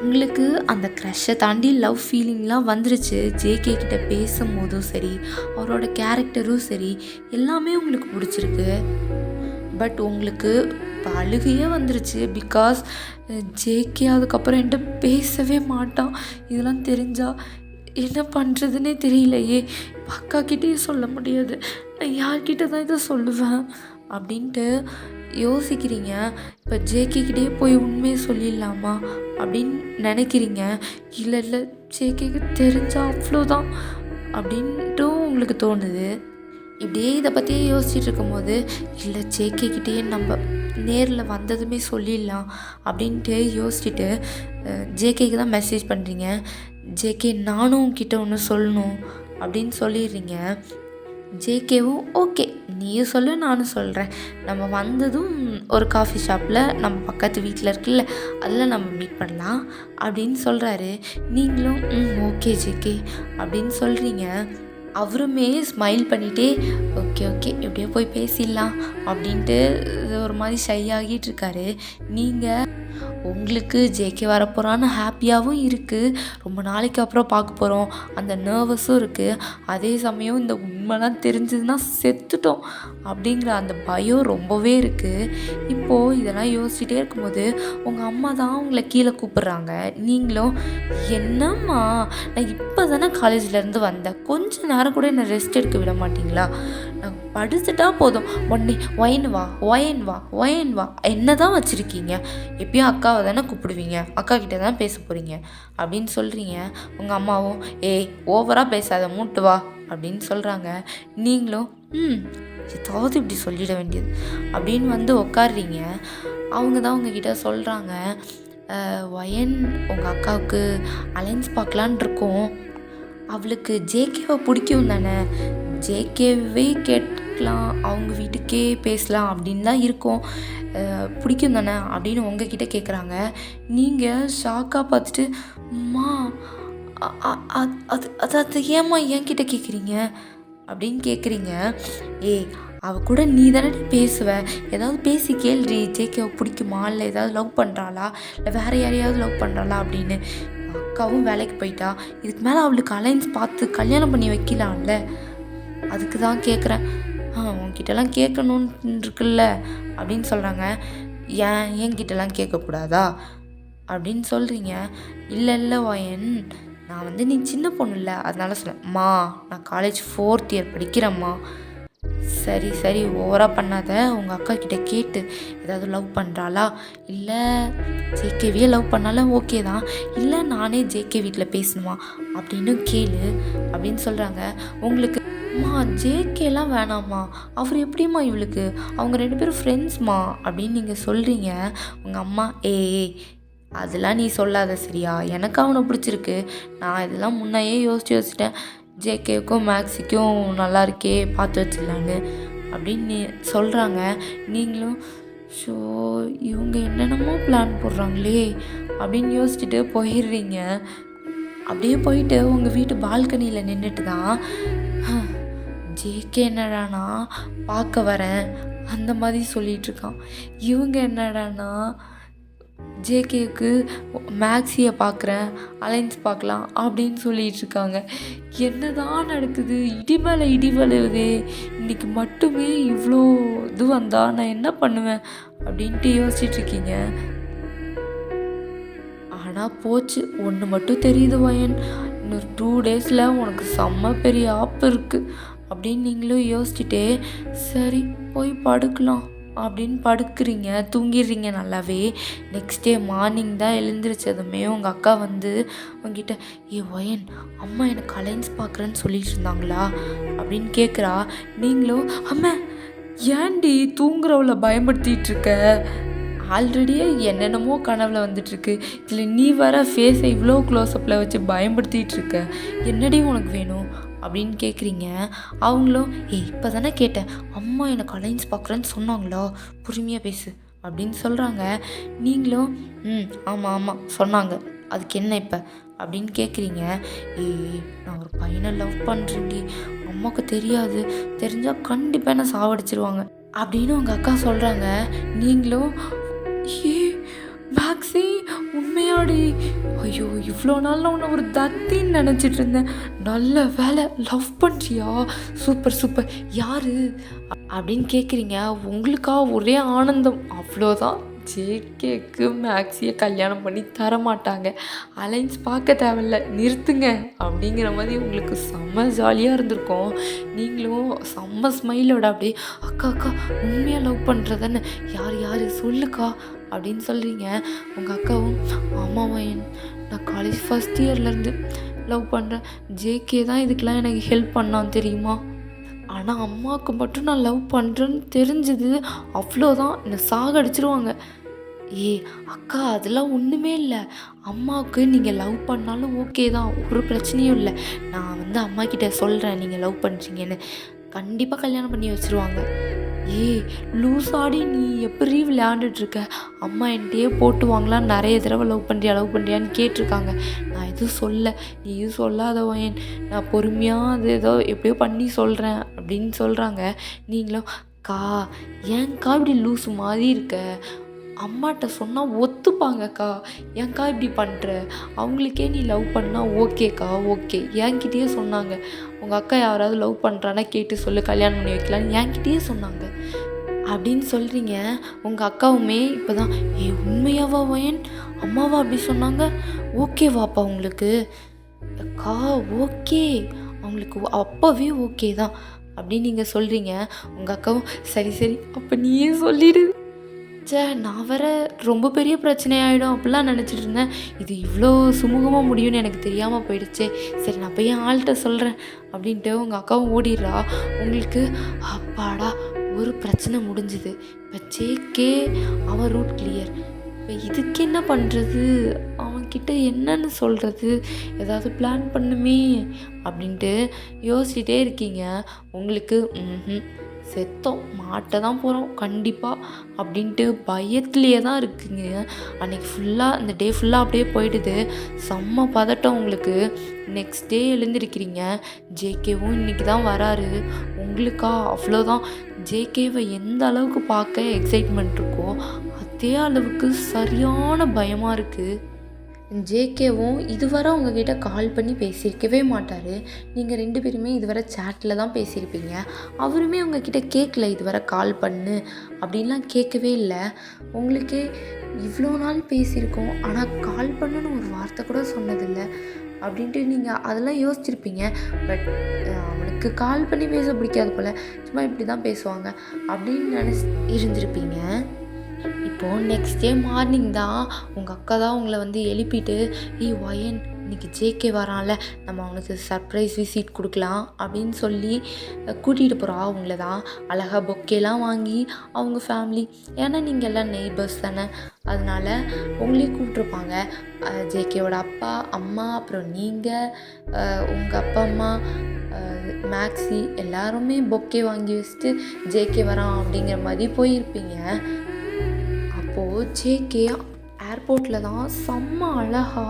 உங்களுக்கு அந்த க்ரஷ்ஷை தாண்டி லவ் ஃபீலிங்லாம் வந்துருச்சு. ஜேகே கிட்ட பேசும்போதும் சரி, அவரோட கேரக்டரும் சரி, எல்லாமே உங்களுக்கு பிடிச்சிருக்கு. பட் உங்களுக்கு இப்போ அழுகையே வந்துருச்சு. பிகாஸ் ஜேகே அதுக்கப்புறம் என்கிட்ட பேசவே மாட்டான். இதெல்லாம் தெரிஞ்சால் என்ன பண்ணுறதுனே தெரியலையே, இப்போ அக்காக்கிட்டே சொல்ல முடியாது, நான் யார்கிட்ட தான் இதை சொல்லுவேன் அப்படின்ட்டு யோசிக்கிறீங்க. இப்போ ஜேகேக்கிட்டே போய் உண்மையை சொல்லிடலாமா அப்படின்னு நினைக்கிறீங்க. இல்லை ஜேகேக்கு தெரிஞ்சால் அவ்வளோதான் அப்படின்ட்டும் உங்களுக்கு தோணுது. இப்படியே இதை பற்றியே யோசிச்சுட்டு இருக்கும்போது, இல்லை ஜேகேக்கிட்டேயே நம்ம நேரில் வந்ததுமே சொல்லிடலாம் அப்படின்ட்டு யோசிச்சுட்டு ஜேகேக்கு தான் மெசேஜ் பண்ணுறீங்க. ஜேகே நானும் உன்கிட்ட ஒன்று சொல்லணும் அப்படின்னு சொல்லிடுறீங்க. ஜேகேவும் ஓகே நீயும் சொல்லு நானும் சொல்கிறேன், நம்ம வந்ததும் ஒரு காஃபி ஷாப்பில் நம்ம பக்கத்து வீட்டில் இருக்குல்ல அதில் நம்ம மீட் பண்ணலாம் அப்படின்னு சொல்கிறாரு. நீங்களும் ஓகே ஜேகே அப்படின்னு சொல்கிறீங்க. அவருமே ஸ்மைல் பண்ணிகிட்டே ஓகே எப்படியோ போய் பேசிடலாம் அப்படின்ட்டு ஒரு மாதிரி ஷை ஆகிட்டு இருக்காரு. நீங்கள் உங்களுக்கு ஜேகே வரப்போகிறான்னு ஹாப்பியாகவும் இருக்குது, ரொம்ப நாளைக்கு அப்புறம் பார்க்க போகிறோம் அந்த நர்வஸும் இருக்குது. அதே சமயம் இந்த உண்மைலாம் தெரிஞ்சதுன்னா செத்துட்டோம் அப்படிங்கிற அந்த பயம் ரொம்பவே இருக்குது. இப்போது இதெல்லாம் யோசிச்சுட்டே இருக்கும்போது உங்கள் அம்மா தான் உங்களை கீழே கூப்பிட்றாங்க. நீங்களும் என்னம்மா நான் இப்போ தானே காலேஜ்லேருந்து வந்தேன், கொஞ்சம் நேரம் கூட என்னை ரெஸ்ட் எடுக்க விட மாட்டிங்களா, நான் படுத்துட்டா போதும் உடனே ஒயின் வா என்ன தான் வச்சுருக்கீங்க, எப்பயும் அக்காவை தானே கூப்பிடுவீங்க, அக்கா கிட்டே தான் பேச போகிறீங்க அப்படின்னு சொல்கிறீங்க. உங்கள் அம்மாவும் ஓவராக பேசாத மூட்டு வா அப்படின்னு சொல்கிறாங்க. நீங்களும் ஏதாவது இப்படி சொல்லிட வேண்டியது அப்படின்னு வந்து உட்காடுறீங்க. அவங்க தான் உங்ககிட்ட சொல்கிறாங்க, ஒயன் உங்கள் அக்காவுக்கு அலைன்ஸ் பார்க்கலான் இருக்கோம், அவளுக்கு ஜேகேவை பிடிக்கும் தானே, ஜேகேவே கேட்கலாம், அவங்க வீட்டுக்கே பேசலாம் அப்படின்னு தான் இருக்கோம். பிடிக்கும் தானே அப்படின்னு உங்ககிட்ட கேட்குறாங்க. நீங்கள் ஷாக்காக பார்த்துட்டு, அம்மா அ- அ- அது அது அது அது ஏம்மா என்கிட்ட கேட்குறீங்க அப்படின்னு கேட்குறீங்க. ஏய், அவ கூட நீ தானே பேசுவ, ஏதாவது பேசி கேள்றி, ஜேகேவை பிடிக்குமா, இல்லை ஏதாவது லவ் பண்ணுறாளா, இல்லை வேறு யாரையாவது லவ் பண்ணுறாளா அப்படின்னு. அக்காவும் வேலைக்கு போயிட்டா, இதுக்கு மேலே அவளுக்கு அலைன்ஸ் பார்த்து கல்யாணம் பண்ணி வைக்கலாம்ல, அதுக்கு தான் கேட்குறேன். உன்கிட்டலாம் கேட்கணுன்னு இருக்குல்ல அப்படின்னு சொல்கிறாங்க. என்கிட்டலாம் கேட்கக்கூடாதா அப்படின்னு சொல்கிறீங்க. இல்லை இல்லை வாயன், நான் வந்து நீ சின்ன பொண்ணு இல்லை அதனால சொல்லேன்ம்மா, நான் காலேஜ் 4th இயர் படிக்கிறேம்மா. சரி சரி, ஓவராக பண்ணாத. உங்கள் அக்கா கிட்டே கேட்டு ஏதாவது லவ் பண்ணுறாளா, இல்லை ஜேகேவியே லவ் பண்ணாலும் ஓகே தான், இல்லை நானே ஜேகே வீட்டில் பேசணுமா அப்படின்னு கேளு அப்படின்னு சொல்கிறாங்க. உங்களுக்கு அம்மா ஜேகேலாம் வேணாம்மா, அவர் எப்படிம்மா இவளுக்கு, அவங்க 2 பேரும் ஃப்ரெண்ட்ஸ்மா அப்படின்னு நீங்கள் சொல்கிறீங்க. உங்கள் அம்மா அதெல்லாம் நீ சொல்லாத சரியா, எனக்கு அவனை பிடிச்சிருக்கு, நான் இதெல்லாம் முன்னையே யோசிச்சிட்டேன், ஜேகேவுக்கும் மேக்ஸிக்கும் நல்லா இருக்கே பார்த்து வச்சிடலான்னு அப்படின்னு சொல்கிறாங்க. நீங்களும் ஷோ இவங்க என்னென்னமோ பிளான் போடுறாங்களே அப்படின்னு யோசிச்சுட்டு போயிடுறீங்க. அப்படியே போயிட்டு உங்கள் வீட்டு பால்கனியில் நின்றுட்டு தான், ஜேகே என்னடானா பார்க்க வரேன் அந்த மாதிரி சொல்லிகிட்ருக்கான். இவங்க என்னடானா ஜேகேவுக்கு மேக்ஸியை பார்க்குறேன், அலைன்ஸ் பார்க்கலாம் அப்படின்னு சொல்லிகிட்ருக்காங்க. என்ன தான் நடக்குது, இடி மேலே இடி விழுவுதே, இன்றைக்கி மட்டுமே இவ்வளோ இது வந்தால் நான் என்ன பண்ணுவேன் அப்படின்ட்டு யோசிச்சுட்ருக்கீங்க. ஆனால் போச்சு, ஒன்று மட்டும் தெரியுது வயன், இன்னொரு 2 டேஸில் உனக்கு செம்ம பெரிய ஆப்பு இருக்குது அப்படின்னு நீங்களும் யோசிச்சுட்டே சரி போய் படுக்கலாம் அப்படின்னு படுக்கிறீங்க, தூங்கிடுறீங்க நல்லாவே. நெக்ஸ்ட் டே மார்னிங் தான் எழுந்திரிச்சதுமே உங்கள் அக்கா வந்து உங்ககிட்ட, ஒயன் அம்மா எனக்கு அலைன்ஸ் பார்க்குறேன்னு சொல்லிட்டு இருந்தாங்களா அப்படின்னு கேட்குறா. நீங்களும் அம்மா ஏன்டி தூங்குறவளை பயன்படுத்திகிட்ருக்க, ஆல்ரெடியே என்னென்னமோ கனவில் வந்துட்டுருக்கு, இதில் நீ வர ஃபேஸை இவ்வளோ க்ளோஸ்அப்பில் வச்சு பயன்படுத்திகிட்ருக்க, என்னடி உனக்கு வேணும் அப்படின்னு கேட்குறீங்க. அவங்களும் இப்போ தானே கேட்டேன், அம்மா எனக்கு அலைன்ஸ் பார்க்குறேன்னு சொன்னாங்களா, பொறுமையாக பேசு அப்படின்னு சொல்கிறாங்க. நீங்களும் ஆமாம் ஆமாம் சொன்னாங்க, அதுக்கு என்ன இப்போ அப்படின்னு கேட்குறீங்க. நான் ஒரு பையனை லவ் பண்ணுறேன்டி, அம்மாவுக்கு தெரியாது, தெரிஞ்சால் கண்டிப்பாக என்ன சாவடிச்சிருவாங்க அப்படின்னு உங்கள் அக்கா சொல்கிறாங்க. நீங்களும் மேக்ஸி உண்மையாடி, ஐயோ இவ்வளோ நாள் நான் உன்னை ஒரு தத்தின்னு நினச்சிட்டு இருந்தேன், நல்ல வேலை லவ் பண்ணுறியா, சூப்பர் சூப்பர், யார் அப்படின்னு கேட்குறீங்க. உங்களுக்கா ஒரே ஆனந்தம், அவ்வளோதான், ஜேகேக்கு மேக்ஸியை கல்யாணம் பண்ணி தர மாட்டாங்க, அலைன்ஸ் பார்க்க தேவையில்ல, நிறுத்துங்க அப்படிங்கிற மாதிரி உங்களுக்கு செம்ம ஜாலியாக இருந்திருக்கும். நீங்களும் செம்ம ஸ்மைலோட அப்படியே அக்கா அக்கா உண்மையாக லவ் பண்ணுறதானே, யார் யார் சொல்லுக்கா அப்படின்னு சொல்கிறீங்க. உங்கள் அக்காவும் ஆமாம் வயன், நான் காலேஜ் 1st இயர்லேருந்து லவ் பண்ணுறேன், ஜேகே தான் இதுக்கெலாம் எனக்கு ஹெல்ப் பண்ணான் தெரியுமா, ஆனால் அம்மாவுக்கு மட்டும் நான் லவ் பண்ணுறேன்னு தெரிஞ்சது அவ்வளோதான், என்னை சாகடிச்சிருவாங்க. அக்கா அதெல்லாம் ஒன்றுமே இல்லை, அம்மாவுக்கு நீங்கள் லவ் பண்ணாலும் ஓகே தான், ஒரு பிரச்சனையும் இல்லை, நான் வந்து அம்மா கிட்ட சொல்கிறேன் நீங்கள் லவ் பண்ணுறீங்கன்னு, கண்டிப்பாக கல்யாணம் பண்ணி வச்சுருவாங்க. லூசாடி நீ எப்படி விளையாண்டுட்ருக்க, அம்மா என்கிட்டயே போட்டுவாங்களாம், நிறைய தடவை லவ் பண்ணுறியான்னு கேட்டிருக்காங்க, நான் எதுவும் சொல்ல, நீ எதுவும் சொல்லாதவன், நான் பொறுமையாக அது ஏதோ எப்படியோ பண்ணி சொல்கிறேன் அப்படின்னு சொல்கிறாங்க. நீங்களும் ஏன்க்கா இப்படி லூசு மாதிரி இருக்க, அம்மாட்ட சொன்னால் ஒத்துப்பாங்கக்கா, ஏன்க்கா இப்படி பண்ணுற, அவங்களுக்கே நீ லவ் பண்ணால் ஓகேக்கா ஓகே, என்கிட்டயே சொன்னாங்க, உங்கள் அக்கா யாராவது லவ் பண்ணுறான்னா கேட்டு சொல்லு, கல்யாணம் பண்ணி வைக்கலான்னு என்கிட்டயே சொன்னாங்க அப்படின்னு சொல்கிறீங்க. உங்கள் அக்காவுமே இப்போ தான் உண்மையாவா வயன், அம்மாவா அப்படி சொன்னாங்க, ஓகேவாப்பா உங்களுக்கு, அக்கா ஓகே, அவங்களுக்கு அப்போவே ஓகே தான் அப்படின்னு நீங்கள் சொல்கிறீங்க. உங்கள் அக்காவும் சரி சரி அப்போ நீயே சொல்லிடு, நான் வர ரொம்ப பெரிய பிரச்சனையாயிடும் அப்படிலாம் நினச்சிட்டு இருந்தேன், இது இவ்வளோ சுமூகமாக முடியும்னு எனக்கு தெரியாமல் போயிடுச்சே, சரி நான் போய் என் ஆள்கிட்ட சொல்கிறேன் அப்படின்ட்டு உங்கள் அக்காவும் ஓடிடுறா. உங்களுக்கு அப்பாடா ஒரு பிரச்சனை முடிஞ்சுது, இப்போ ஜேகே அவன் ரூட் கிளியர், இப்போ இதுக்கு என்ன பண்ணுறது, அவன்கிட்ட என்னன்னு சொல்கிறது, ஏதாவது பிளான் பண்ணுமே அப்படின்ட்டு யோசிச்சுட்டே இருக்கீங்க. உங்களுக்கு செத்தோம் மாட்ட தான் போகிறோம் கண்டிப்பாக அப்படின்ட்டு பயத்துலேயே தான் இருக்குங்க. அன்றைக்கி ஃபுல்லாக இந்த டே ஃபுல்லாக அப்படியே போயிடுது. செம்ம பதட்டம் உங்களுக்கு. Next day எழுந்திருக்கிறீங்க. ஜேகேவும் இன்றைக்கி தான் வராரு. உங்களுக்கா அவ்வளோதான். ஜேகேவை எந்த அளவுக்கு பார்க்க எக்ஸைட்மெண்ட் இருக்கோ அதே அளவுக்கு சரியான பயமாக இருக்குது. ஜேகேவும் இதுவரை உங்ககிட்ட கால் பண்ணி பேசியிருக்கவே மாட்டார். நீங்கள் 2 பேருமே இதுவரை சேட்டில் தான் பேசியிருப்பீங்க. அவருமே உங்ககிட்ட கேட்கல இதுவரை கால் பண்ணு அப்படின்லாம் கேட்கவே இல்லை. உங்களுக்கே இவ்வளோ நாள் பேசியிருக்கோம், ஆனால் கால் பண்ணுன்னு ஒரு வார்த்தை கூட சொன்னதில்லை அப்படின்ட்டு நீங்கள் அதெல்லாம் யோசிச்சிருப்பீங்க. பட் அவனுக்கு கால் பண்ணி பேச பிடிக்காது போல், சும்மா இப்படி தான் பேசுவாங்க அப்படின்னு இருந்திருப்பீங்க. இப்போது நெக்ஸ்ட் டே மார்னிங் தான் உங்கள் அக்கா தான் உங்களை வந்து எழுப்பிட்டு, ஒயன் இன்னைக்கு ஜேகே வரான்ல, நம்ம அவனுக்கு சர்ப்ரைஸ் விசிட் கொடுக்கலாம் அப்படின்னு சொல்லி கூட்டிகிட்டு போகிறா. அவங்கள தான் அழகாக பொக்கேலாம் வாங்கி அவங்க ஃபேமிலி, ஏன்னா நீங்கள் எல்லாம் நெய்பர்ஸ் தானே, அதனால உங்களையும் கூப்பிட்ருப்பாங்க. ஜேகேவோட அப்பா அம்மா, அப்புறம் நீங்கள், உங்கள் அப்பா அம்மா, மேக்ஸி எல்லாருமே பொக்கே வாங்கி வச்சுட்டு ஜேகே வரான் அப்படிங்கிற மாதிரி போயிருப்பீங்க. அப்போது ஜேகே ஏர்போர்ட்டில் தான் செம்ம அழகா,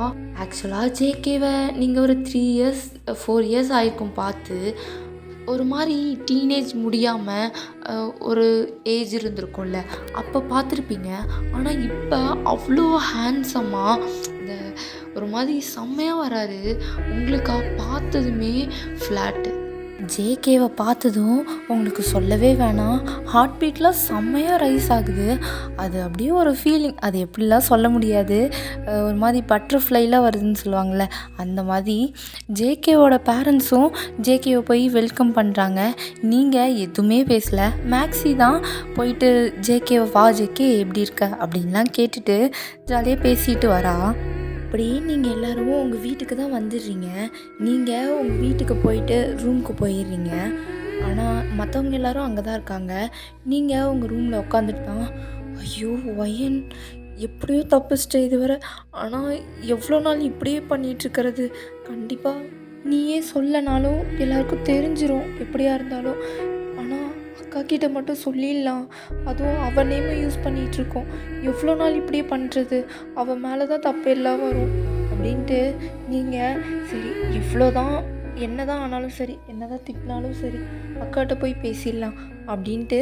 ஆக்சுவலாக ஜேகேவை நீங்கள் ஒரு 3 இயர்ஸ் 4 இயர்ஸ் ஆயிருக்கும் பார்த்து. ஒரு மாதிரி டீனேஜ் முடியாமல் ஒரு ஏஜ் இருந்திருக்கும்ல, அப்போ பார்த்துருப்பீங்க. ஆனால் இப்போ அவ்வளோ ஹேண்ட்ஸமாக இந்த ஒரு மாதிரி செம்மையாக வராரு. உங்களுக்கா பார்த்ததுமே ஃப்ளாட்டு. ஜேகேவை பார்த்ததும் உங்களுக்கு சொல்லவே வேணாம், ஹார்ட் பீட்லாம் செம்மையாக ரைஸ் ஆகுது. அது அப்படியே ஒரு ஃபீலிங், அது எப்படிலாம் சொல்ல முடியாது. ஒரு மாதிரி பட்டர்ஃப்ளைலாம் வருதுன்னு சொல்லுவாங்கள்ல, அந்த மாதிரி ஜேகேவோட பேரண்ட்ஸும் ஜேகேவை போய் வெல்கம் பண்ணுறாங்க. நீங்கள் எதுவுமே பேசலை. மேக்ஸி தான் போயிட்டு ஜேகேவை வா ஜேகே எப்படி இருக்க அப்படின்லாம் கேட்டுட்டு ஜாலியாக பேசிட்டு வரா. அப்படியே நீங்கள் எல்லோரும் உங்கள் வீட்டுக்கு தான் வந்துடுறீங்க. நீங்கள் உங்கள் வீட்டுக்கு போயிட்டு ரூமுக்கு போயிடுறீங்க. ஆனால் மற்றவங்க எல்லோரும் அங்கே தான் இருக்காங்க. நீங்கள் உங்கள் ரூமில் உட்காந்துட்டு தான், ஐயோ ஒயன் எப்படியோ தப்பிச்சிட்ட இதுவரை, ஆனால் எவ்வளோ நாள் இப்படியே பண்ணிகிட்ருக்கிறது, கண்டிப்பாக நீயே சொல்லனாலும் எல்லாருக்கும் தெரிஞ்சிரும் எப்படியா இருந்தாலும், ஆனால் அக்கா கிட்ட மட்டும் சொல்லிடலாம், அதுவும் அவள் நேமை யூஸ் பண்ணிகிட்ருக்கோம், எவ்வளோ நாள் இப்படியே பண்ணுறது, அவள் மேலே தான் தப்பு எல்லாம் வரும் அப்படின்ட்டு நீங்கள் சரி எவ்வளோ தான் என்ன தான் ஆனாலும் சரி, என்ன தான் திட்டினாலும் சரி, அக்காட்ட போய் பேசிடலாம் அப்படின்ட்டு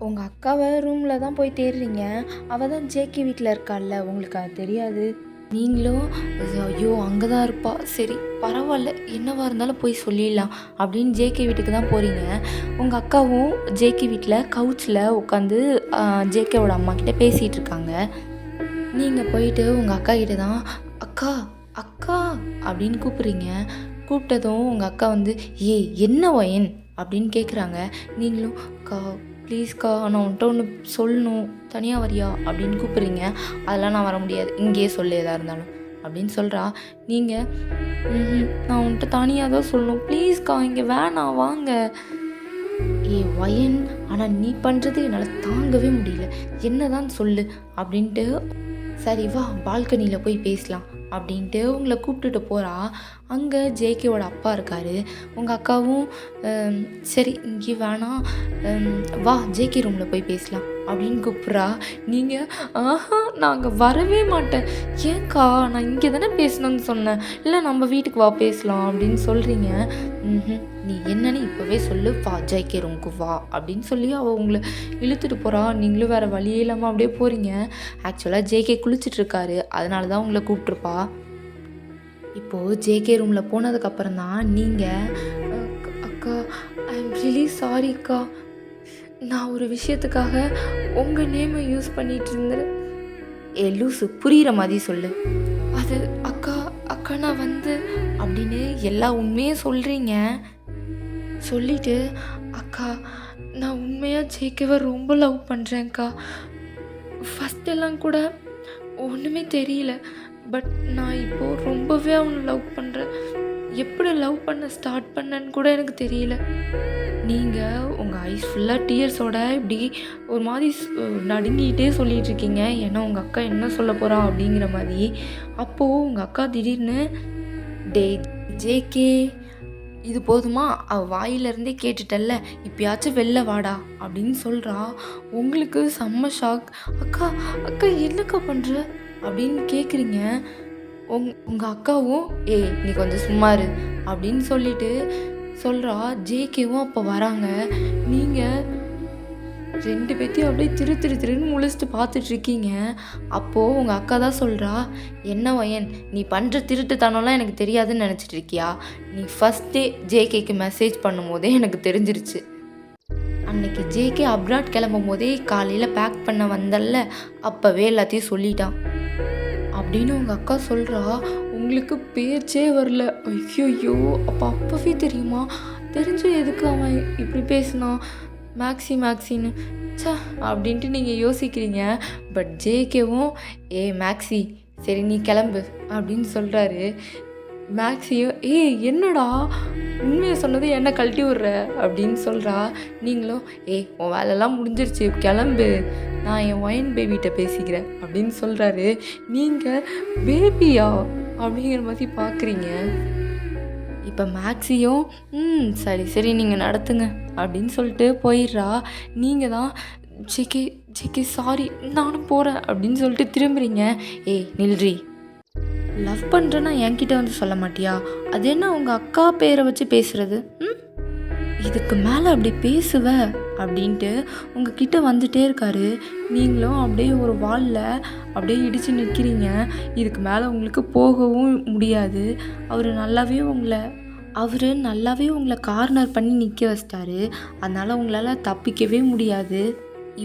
உங்கள் அக்காவை ரூமில் தான் போய் தேடுறீங்க. அவள் தான் ஜேகே வீட்டில் இருக்காள்ல, உங்களுக்கு அது தெரியாது. நீங்களும் ஐயோ அங்கே தான் இருப்பா, சரி பரவாயில்ல என்னவாக இருந்தாலும் போய் சொல்லிடலாம் அப்படின்னு ஜேகே வீட்டுக்கு தான் போகிறீங்க. உங்கள் அக்காவும் ஜேகே வீட்டில் கவுச்சில் உட்காந்து ஜேகேவோட அம்மா கிட்டே பேசிகிட்டு இருக்காங்க. நீங்கள் போயிட்டு உங்கள் அக்கா கிட்ட தான் அக்கா அக்கா அப்படின்னு கூப்பிட்றீங்க. கூப்பிட்டதும் உங்கள் அக்கா வந்து என்ன ஒயன் அப்படின்னு கேட்குறாங்க. நீங்களும் அக்கா ப்ளீஸ்க்கா நான் உன்ட்ட ஒன்று சொல்லணும், தனியாக வரியா அப்படின்னு கூப்பிட்றீங்க. அதெல்லாம் நான் வர முடியாது, இங்கேயே சொல்லு எதாக இருந்தாலும் அப்படின்னு சொல்கிறா. நீங்கள் நான் உன்ட்ட தனியாக தான் சொல்லணும், ப்ளீஸ்க்கா இங்கே வேணாம் வாங்க. ஒயன் ஆனால் நீ பண்ணுறது என்னால் தாங்கவே முடியல, என்ன தான் சொல்லு அப்படின்ட்டு, சரி வா பால்கனியில் போய் பேசலாம் அப்படின்ட்டு உங்களை கூப்பிட்டுட்டு போகிறா. அங்கே ஜேகேவோட அப்பா இருக்கார். உங்கள் அக்காவும் சரி இங்கே வேணாம் வா ஜேகே ரூமில் போய் பேசலாம் அப்படின்னு கூப்பிட்றா. நீங்கள் நான் அங்கே வரவே மாட்டேன், ஏன்க்கா நான் இங்கே தானே பேசணும்னு சொன்னேன், இல்லை நம்ம வீட்டுக்கு வா பேசலாம் அப்படின்னு சொல்கிறீங்க. நீ என்னன்னு இப்போவே சொல்லு, வா ஜேகே ரூமுக்கு வா அப்படின்னு சொல்லி அவள் உங்களை இழுத்துட்டு போகிறா. நீங்களும் வேறு வழியே இல்லாமல் அப்படியே போகிறீங்க. ஆக்சுவலாக ஜேகே குளிச்சிட்ருக்காரு, அதனால தான் உங்களை கூப்பிட்ருப்பா. இப்போது ஜேகே ரூமில் போனதுக்கப்புறம் தான் நீங்கள் அக்கா ஐ எம் ரியலி சாரிக்கா, நான் ஒரு விஷயத்துக்காக உங்கள் நேமை யூஸ் பண்ணிகிட்டு இருந்தேன். லூசு புரிகிற மாதிரி சொல்லு. அது அக்கா அக்கா நான் வந்து அப்படின்னு எல்லா உண்மையும் சொல்கிறீங்க. சொல்லிவிட்டு அக்கா நான் உண்மையாக ஜேகேவை ரொம்ப லவ் பண்ணுறேன்க்கா. ஃபஸ்ட்டெல்லாம் கூட ஒன்றுமே தெரியல, பட் நான் இப்போது ரொம்பவே அவனை லவ் பண்ணுறேன். எப்படி லவ் பண்ண ஸ்டார்ட் பண்ணேன்னு கூட எனக்கு தெரியல. நீங்கள் உங்கள் ஐஸ் ஃபுல்லாக டியர்ஸோட இப்படி ஒரு மாதிரி நடுங்கிட்டே சொல்லிட்டு இருக்கீங்க. ஏன்னா உங்கள் அக்கா என்ன சொல்ல போகிறா அப்படிங்கிற மாதிரி. அப்போது உங்கள் அக்கா திடீர்னு, டேய் ஜேகே, இது போதுமா? அவள் வாயிலிருந்தே கேட்டுட்டல்ல, இப்பயாச்சும் வெளில வாடா அப்படின்னு சொல்கிறா. உங்களுக்கு செம்ம ஷாக். அக்கா அக்கா என்னக்கா பண்ணுற அப்படின்னு கேட்குறீங்க. உங்கள் அக்காவும், ஏய் நீ கொஞ்சம் சும்மா இரு அப்படின்னு சொல்லிட்டு சொல்கிறா. ஜேகேவும் அப்போ வராங்க. நீங்கள் 2 பேத்தையும் அப்படியே திருன்னு முழிச்சிட்டு பார்த்துட்ருக்கீங்க. அப்போது உங்கள் அக்கா தான் சொல்கிறா, என்ன வயன், நீ பண்ணுற திருட்டுத்தனம்லாம் எனக்கு தெரியாதுன்னு நினச்சிட்டு இருக்கியா? நீ ஃபஸ்ட்டே ஜேகேக்கு மெசேஜ் பண்ணும் போதே எனக்கு தெரிஞ்சிருச்சு. அன்னைக்கு ஜேகே அப்ராட் கிளம்பும் போதே காலையில் பேக் பண்ண வந்தல்ல, அப்போவே எல்லாத்தையும் சொல்லிட்டான் அப்படின்னு உங்கள் அக்கா சொல்கிறா. உங்களுக்கு பேச்சே வரல. ஐயோ, அப்போவே தெரியுமா? தெரிஞ்சு எதுக்கு அவன் இப்படி பேசினான் மேக்ஸின்னு சே அப்படின்ட்டு நீங்கள் யோசிக்கிறீங்க. பட் ஜேகேவும், ஏ மேக்ஸி சரி நீ கிளம்பு அப்படின்னு சொல்கிறாரு. மேக்ஸியும், என்னடா உண்மையை சொன்னது என்ன கழட்டி விட்ற அப்படின்னு சொல்கிறா. நீங்களும், உன் வேலைலாம் முடிஞ்சிருச்சு கிளம்பு, நான் என் ஒயின் பேபிகிட்ட பேசிக்கிறேன் அப்படின்னு சொல்கிறாரு. நீங்கள் பேபியா அப்படிங்கிற மாதிரி பார்க்குறீங்க. இப்போ மேக்ஸியும், சரி நீங்கள் நடத்துங்க அப்படின்னு சொல்லிட்டு போயிடுறா. நீங்கள் தான், ஜேகே சாரி நானும் போகிறேன் அப்படின்னு சொல்லிட்டு திரும்புறீங்க. நில்றி, லவ் பண்ணுறேன்னா என்கிட்ட வந்து சொல்ல மாட்டியா? அது என்ன உங்கள் அக்கா பேரை வச்சு பேசுகிறது? இதுக்கு மேலே அப்படி பேசுவ அப்படின்ட்டு உங்ககிட்ட வந்துட்டே இருக்காரு. நீங்களும் அப்படியே ஒரு வாலில் அப்படியே இடித்து நிற்கிறீங்க. இதுக்கு மேலே உங்களுக்கு போகவும் முடியாது. அவர் நல்லாவே உங்களை கார்னர் பண்ணி நிற்க வச்சிட்டாரு. அதனால் உங்களால் தப்பிக்கவே முடியாது.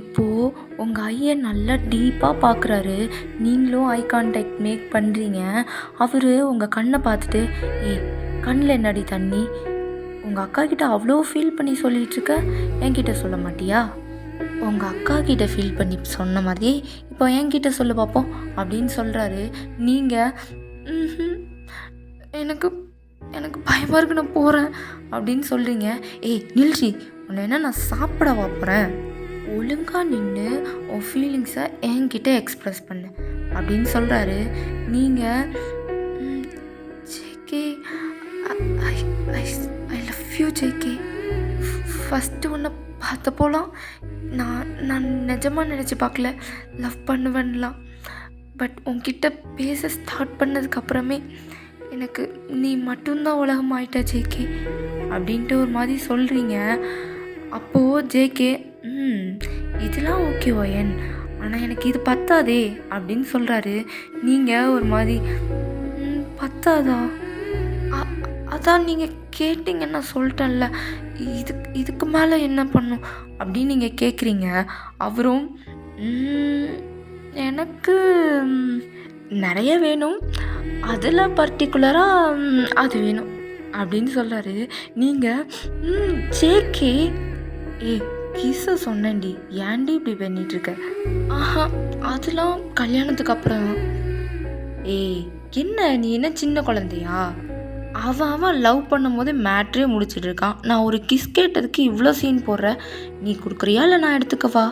இப்போது உங்கள் ஐயை நல்லா டீப்பாக பார்க்குறாரு. நீங்களும் ஐ கான்டாக்ட் மேக் பண்ணுறீங்க. அவர் உங்கள் கண்ணை பார்த்துட்டு, கண்ணில் என்னடி தண்ணி? உங்கள் அக்கா கிட்ட அவ்வளோ ஃபீல் பண்ணி சொல்லிகிட்ருக்க, என்கிட்ட சொல்ல மாட்டியா? உங்கள் அக்கா கிட்ட ஃபீல் பண்ணி சொன்ன மாதிரி இப்போ என்கிட்ட சொல்ல பார்ப்போம் அப்படின்னு சொல்கிறாரு. நீங்கள், எனக்கு பயமாக இருக்கு, நான் போகிறேன் அப்படின்னு சொல்கிறீங்க. நில்சி, உன்னை என்ன நான் சாப்பிட வாப்புறேன், ஒழுங்காக நின்று உன் ஃபீலிங்ஸை என்கிட்ட எக்ஸ்ப்ரெஸ் பண்ணு அப்படின்னு சொல்கிறாரு. நீங்கள், JK I love you JK, first உன்னை பார்த்தப்போலாம் நான் நிஜமாக நினச்சி பார்க்கல லவ் பண்ணுவேன்லாம். பட் உன்கிட்ட பேச ஸ்டார்ட் பண்ணதுக்கப்புறமே எனக்கு நீ மட்டும்தான் உலகம் ஆயிட்ட ஜேகே அப்படின்ட்டு ஒரு மாதிரி சொல்கிறீங்க. அப்போது ஜேகே, இதெல்லாம் ஓகே ஒயன், ஆனால் எனக்கு இது பத்தாதே அப்படின்னு சொல்கிறாரு. நீங்கள் ஒரு மாதிரி, பத்தாதா? அதான் நீங்கள் கேட்டிங்கன்னு நான் சொல்லிட்டேன்ல, இதுக்கு மேலே என்ன பண்ணும் அப்படின்னு நீங்கள் கேட்குறீங்க. அவரும், எனக்கு நிறைய வேணும், அதில் பர்டிகுலராக அது வேணும் அப்படின்னு சொல்கிறாரு. நீங்கள், ஜேகே, கிஸ்ஸை சொன்னேன்டி, ஏன்டி இப்படி பண்ணிகிட்ருக்க? அதெல்லாம் கல்யாணத்துக்கு அப்புறம். என்ன நீ என்ன சின்ன குழந்தையா? அவன் லவ் பண்ணும் போது மேட்ரே முடிச்சிட்டு இருக்கான். நான் ஒரு கிஸ் கேட்டதுக்கு இவ்வளோ சீன் போடுற, நீ கொடுக்குறியா இல்லை நான் எடுத்துக்கவா?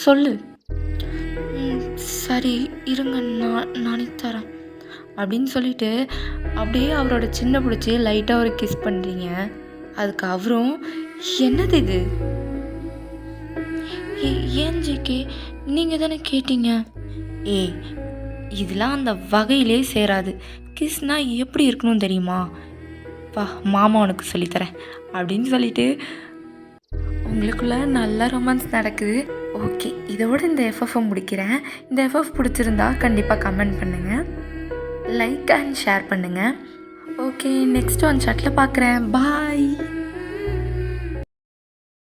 சொல்லு. சரி இருங்க, நானே தரேன் அப்படின்னு சொல்லிட்டு அப்படியே அவரோட சின்ன பிடிச்சி லைட்டாக ஒரு கிஸ் பண்ணுறீங்க. அதுக்கு அவரும், என்னது இது? ஏன் ஜேகே, நீங்கள் தானே கேட்டீங்க? இதெல்லாம் அந்த வகையிலே சேராது. கிஸ்னா எப்படி இருக்கணும் தெரியுமா? வா மாமா உனக்கு சொல்லித்தரேன் அப்படின்னு சொல்லிட்டு உங்களுக்குள்ள நல்ல ரொமான்ஸ் நடக்குது. ஓகே, இதோட இந்த எஃப்எஃப் முடிக்கிறேன். இந்த எஃப்எஃப் பிடிச்சிருந்தா கண்டிப்பாக கமெண்ட் பண்ணுங்கள், லைக் அண்ட் ஷேர் பண்ணுங்கள். ஓகே, நெக்ஸ்ட் ஒன் சாட்டில் பார்க்குறேன். பாய்.